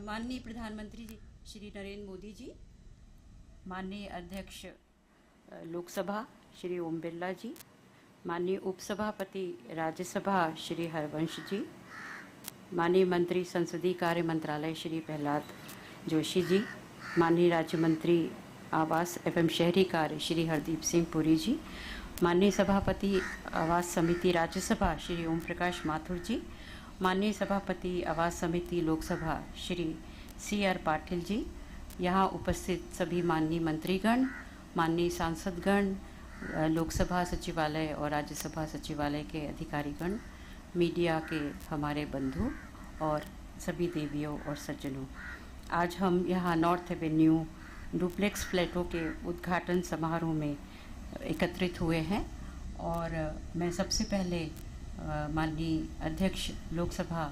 माननीय प्रधानमंत्री जी श्री नरेंद्र मोदी जी, माननीय अध्यक्ष लोकसभा श्री ओम बिरला जी, माननीय उपसभापति राज्यसभा श्री हरवंश जी, माननीय मंत्री संसदीय कार्य मंत्रालय श्री प्रहलाद जोशी जी, माननीय राज्य मंत्री आवास एवं शहरी कार्य श्री हरदीप सिंह पुरी जी, माननीय सभापति आवास समिति राज्यसभा श्री ओम प्रकाश माथुर जी, माननीय सभापति आवास समिति लोकसभा श्री CR पाटिल जी, यहाँ उपस्थित सभी माननीय मंत्रीगण, माननीय सांसदगण, लोकसभा सचिवालय और राज्यसभा सचिवालय के अधिकारीगण, मीडिया के हमारे बंधु और सभी देवियों और सज्जनों, आज हम यहाँ नॉर्थ एवेन्यू डुप्लेक्स फ्लैटों के उद्घाटन समारोह में एकत्रित हुए हैं और मैं सबसे पहले माननीय अध्यक्ष लोकसभा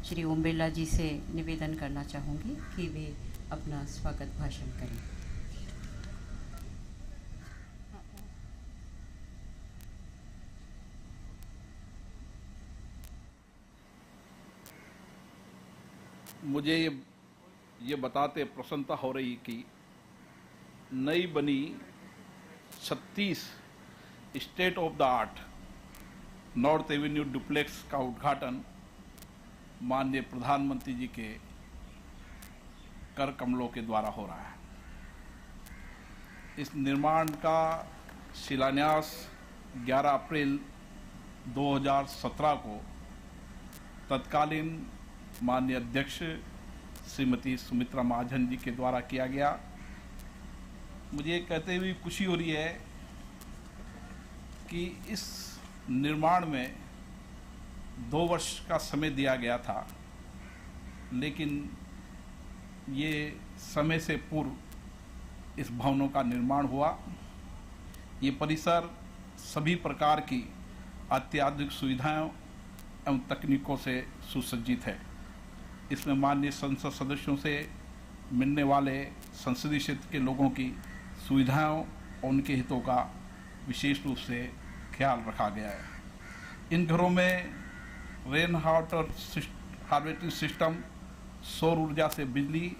श्री ओम बिरला जी से निवेदन करना चाहूँगी कि वे अपना स्वागत भाषण करें। मुझे ये बताते प्रसन्नता हो रही कि नई बनी 36 state of the art north Avenue duplex का उद्घाटन माननीय प्रधानमंत्री जी के कर कमलों के द्वारा हो रहा है। इस निर्माण का शिलान्यास 11 अप्रैल 2017 को तत्कालीन माननीय अध्यक्ष श्रीमती सुमित्रा महाजन जी के द्वारा किया गया। मुझे कहते हुए खुशी हो रही है कि इस निर्माण में 2 वर्ष का समय दिया गया था, लेकिन ये समय से पूर्व इस भवनों का निर्माण हुआ। ये परिसर सभी प्रकार की अत्याधुनिक सुविधाओं एवं तकनीकों से सुसज्जित है। इसमें माननीय संसद सदस्यों से मिलने वाले संसदीय क्षेत्र के लोगों की सुविधाओं और उनके हितों का विशेष रूप से ख्याल रखा गया है। इन घरों में रेन वाटर हार्वेस्टिंग सिस्टम, सौर ऊर्जा से बिजली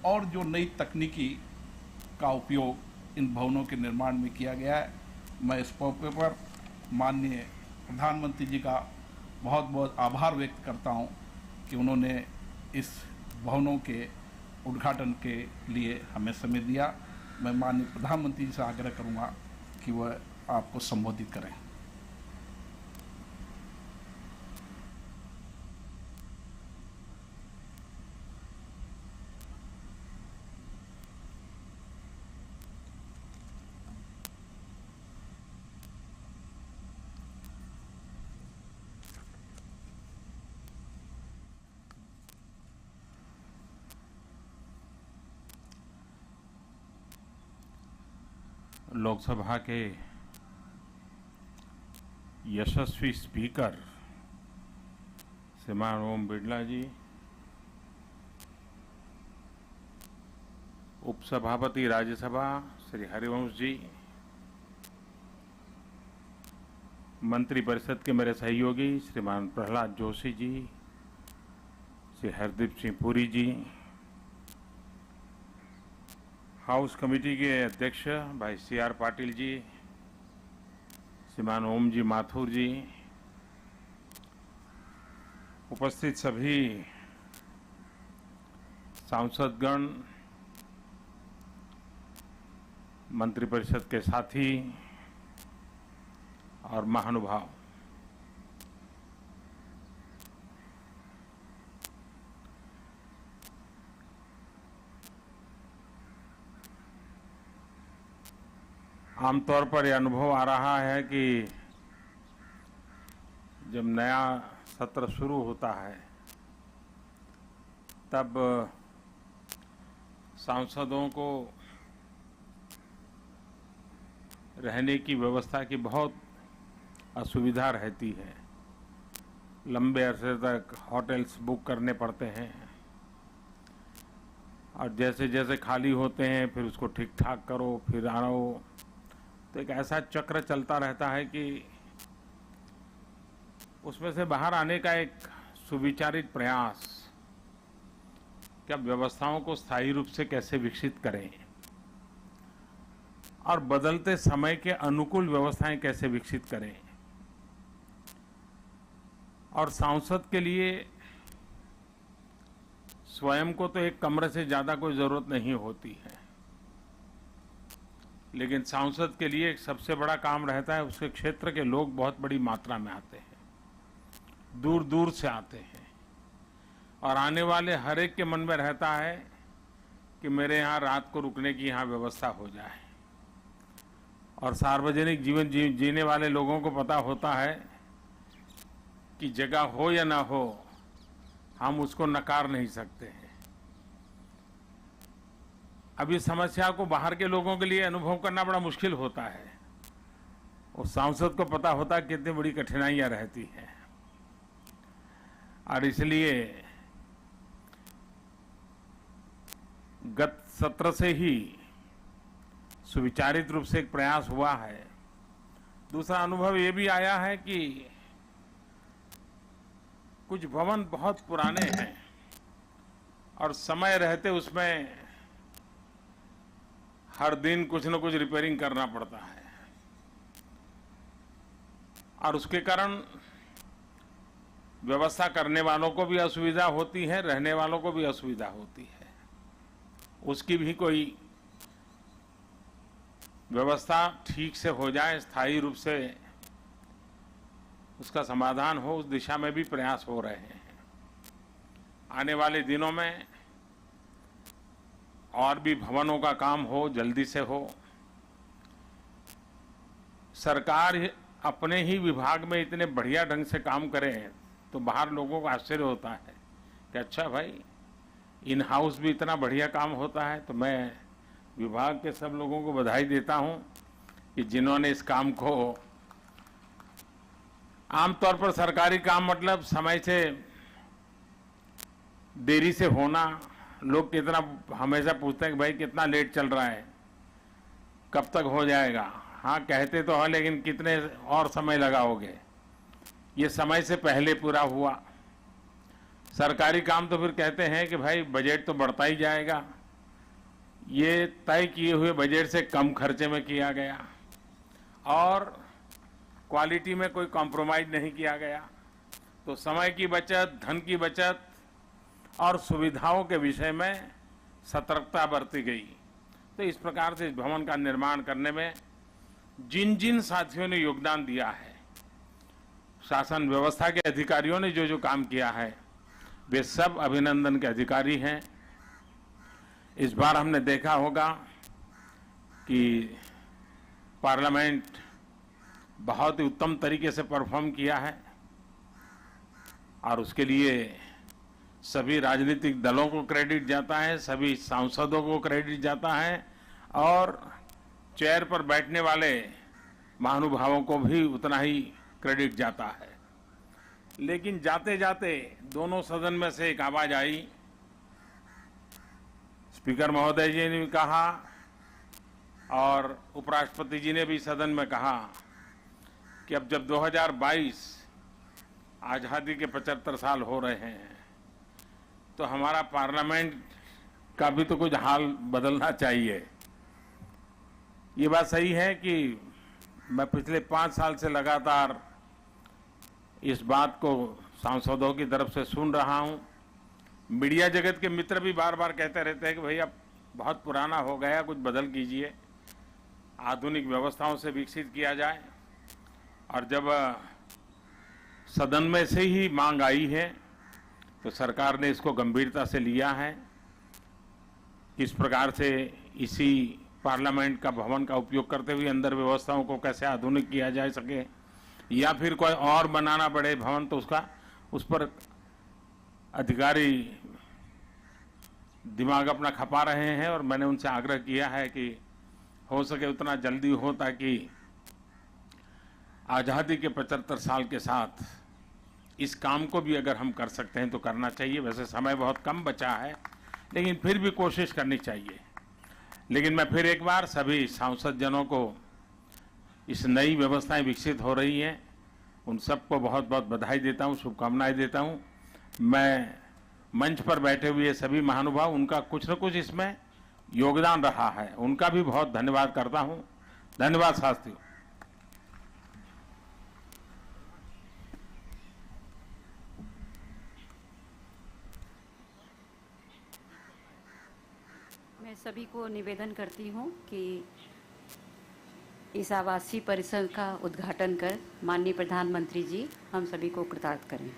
और जो नई तकनीकी का उपयोग इन भवनों के निर्माण में किया गया है। मैं इस मौके पर माननीय प्रधानमंत्री जी का बहुत बहुत आभार व्यक्त करता हूं कि उन्होंने इस भवनों के उद्घाटन के लिए हमें समय दिया। मैं माननीय प्रधानमंत्री जी से आग्रह करूंगा कि वह आपको संबोधित करें। लोकसभा के यशस्वी स्पीकर श्रीमान ओम बिरला जी, उपसभापति राज्यसभा श्री हरिवंश जी, मंत्रिपरिषद के मेरे सहयोगी श्रीमान प्रहलाद जोशी जी, श्री हरदीप सिंह पुरी जी, हाउस कमेटी के अध्यक्ष भाई CR पाटिल जी, श्रीमान ओम जी माथुर जी, उपस्थित सभी सांसदगण, मंत्रिपरिषद के साथी और महानुभाव, आमतौर पर यह अनुभव आ रहा है कि जब नया सत्र शुरू होता है तब सांसदों को रहने की व्यवस्था की बहुत असुविधा रहती है। लंबे अरसे तक होटल्स बुक करने पड़ते हैं और जैसे जैसे खाली होते हैं फिर उसको ठीक ठाक करो, फिर आओ, तो एक ऐसा चक्र चलता रहता है कि उसमें से बाहर आने का एक सुविचारित प्रयास कि अब व्यवस्थाओं को स्थायी रूप से कैसे विकसित करें और बदलते समय के अनुकूल व्यवस्थाएं कैसे विकसित करें। और सांसद के लिए स्वयं को तो एक कमरे से ज्यादा कोई जरूरत नहीं होती है, लेकिन सांसद के लिए एक सबसे बड़ा काम रहता है, उसके क्षेत्र के लोग बहुत बड़ी मात्रा में आते हैं, दूर दूर से आते हैं, और आने वाले हर एक के मन में रहता है कि मेरे यहाँ रात को रुकने की यहाँ व्यवस्था हो जाए। और सार्वजनिक जीवन जीने वाले लोगों को पता होता है कि जगह हो या ना हो, हम उसको नकार नहीं सकते हैं। अब इस समस्या को बाहर के लोगों के लिए अनुभव करना बड़ा मुश्किल होता है, और सांसद को पता होता है कितनी बड़ी कठिनाइयां रहती हैं। और इसलिए गत सत्र से ही सुविचारित रूप से एक प्रयास हुआ है। दूसरा अनुभव ये भी आया है कि कुछ भवन बहुत पुराने हैं और समय रहते उसमें हर दिन कुछ न कुछ रिपेयरिंग करना पड़ता है, और उसके कारण व्यवस्था करने वालों को भी असुविधा होती है, रहने वालों को भी असुविधा होती है। उसकी भी कोई व्यवस्था ठीक से हो जाए, स्थायी रूप से उसका समाधान हो, उस दिशा में भी प्रयास हो रहे हैं। आने वाले दिनों में और भी भवनों का काम हो, जल्दी से हो। सरकार अपने ही विभाग में इतने बढ़िया ढंग से काम करे तो बाहर लोगों को आश्चर्य होता है कि अच्छा भाई, इन हाउस भी इतना बढ़िया काम होता है। तो मैं विभाग के सब लोगों को बधाई देता हूं कि जिन्होंने इस काम को, आमतौर पर सरकारी काम मतलब समय से देरी से होना, लोग कितना हमेशा पूछते हैं कि भाई कितना लेट चल रहा है, कब तक हो जाएगा। हाँ कहते तो है, लेकिन कितने और समय लगाओगे। ये समय से पहले पूरा हुआ। सरकारी काम तो फिर कहते हैं कि भाई बजट तो बढ़ता ही जाएगा, ये तय किए हुए बजट से कम खर्चे में किया गया और क्वालिटी में कोई कॉम्प्रोमाइज नहीं किया गया। तो समय की बचत, धन की बचत और सुविधाओं के विषय में सतर्कता बरती गई। तो इस प्रकार से इस भवन का निर्माण करने में जिन जिन साथियों ने योगदान दिया है, शासन व्यवस्था के अधिकारियों ने जो जो काम किया है, वे सब अभिनंदन के अधिकारी हैं। इस बार हमने देखा होगा कि पार्लियामेंट बहुत ही उत्तम तरीके से परफॉर्म किया है, और उसके लिए सभी राजनीतिक दलों को क्रेडिट जाता है, सभी सांसदों को क्रेडिट जाता है, और चेयर पर बैठने वाले महानुभावों को भी उतना ही क्रेडिट जाता है। लेकिन जाते जाते दोनों सदन में से एक आवाज आई, स्पीकर महोदय जी ने भी कहा और उपराष्ट्रपति जी ने भी सदन में कहा कि अब जब 2022 आजादी के 75 साल हो रहे हैं, तो हमारा पार्लियामेंट का भी तो कुछ हाल बदलना चाहिए। ये बात सही है कि मैं पिछले 5 साल से लगातार इस बात को सांसदों की तरफ से सुन रहा हूं। मीडिया जगत के मित्र भी बार बार कहते रहते हैं कि भैया बहुत पुराना हो गया, कुछ बदल कीजिए, आधुनिक व्यवस्थाओं से विकसित किया जाए। और जब सदन में से ही मांग आई है तो सरकार ने इसको गंभीरता से लिया है। इस प्रकार से इसी पार्लियामेंट का भवन का उपयोग करते हुए अंदर व्यवस्थाओं को कैसे आधुनिक किया जा सके, या फिर कोई और बनाना पड़े भवन, तो उस पर अधिकारी दिमाग अपना खपा रहे हैं। और मैंने उनसे आग्रह किया है कि हो सके उतना जल्दी हो, ताकि आजादी के 75 साल के साथ इस काम को भी अगर हम कर सकते हैं तो करना चाहिए। वैसे समय बहुत कम बचा है, लेकिन फिर भी कोशिश करनी चाहिए। लेकिन मैं फिर एक बार सभी सांसद जनों को, इस नई व्यवस्थाएं विकसित हो रही हैं, उन सबको बहुत बहुत बधाई देता हूं, शुभकामनाएं देता हूं। मैं मंच पर बैठे हुए सभी महानुभाव, उनका कुछ न कुछ इसमें योगदान रहा है, उनका भी बहुत धन्यवाद करता हूं। धन्यवाद साथियों। मैं सभी को निवेदन करती हूँ कि इस आवासीय परिसर का उद्घाटन कर माननीय प्रधानमंत्री जी हम सभी को कृतार्थ करें।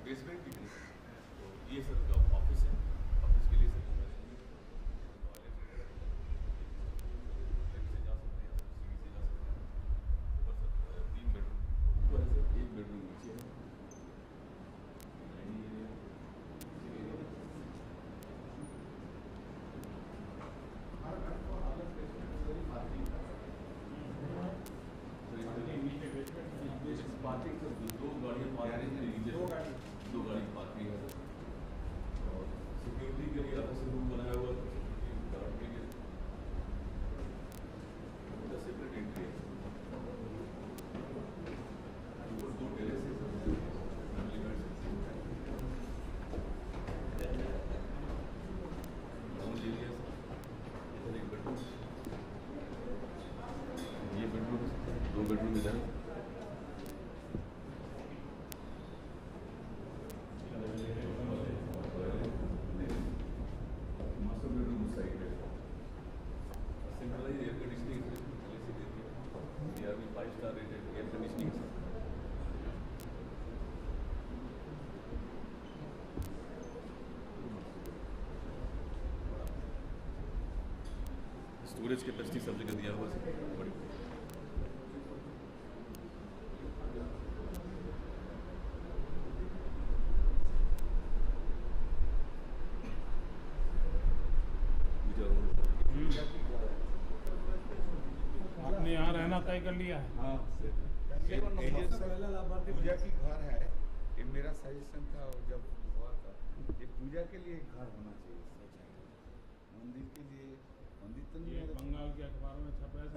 बेसमेंट भी नहीं तो ये सर ऑफिस है, ऑफिस के लिए सर से जा सकते हैं, सीढ़ी से जा सकते हैं। ऊपर सर 3 बेडरूम ऊपर है सर, 1 बेडरूम नीचे है। पार्किंग सर 2 गाड़ियाँ पार्किंग है नीचे, 2 गाड़ी पार्किंग है सर। और सिक्योरिटी के लिए अलग से रूम बनाया हुआ है, सिक्योरिटी गार्ड के लिए सेपरेट एंट्री है। ऊपर 2 टेरेस है sir, family bed ground area sir. इधर 1 बेडरूम, ये बेडरूम, 2 बेडरूम इधर है। स्टोरेज कैपेसिटी सब जगह दिया हुआ है बड़ी। आपने यहाँ रहना तय कर लिया है? हाँ पूजा की घर है, ये मेरा सजेशन था। और जब हुआ था ये पूजा के लिए एक घर होना चाहिए, मंदिर के लिए। मंदिर तो नहीं ये है, बंगाल के अखबारों में छपा है।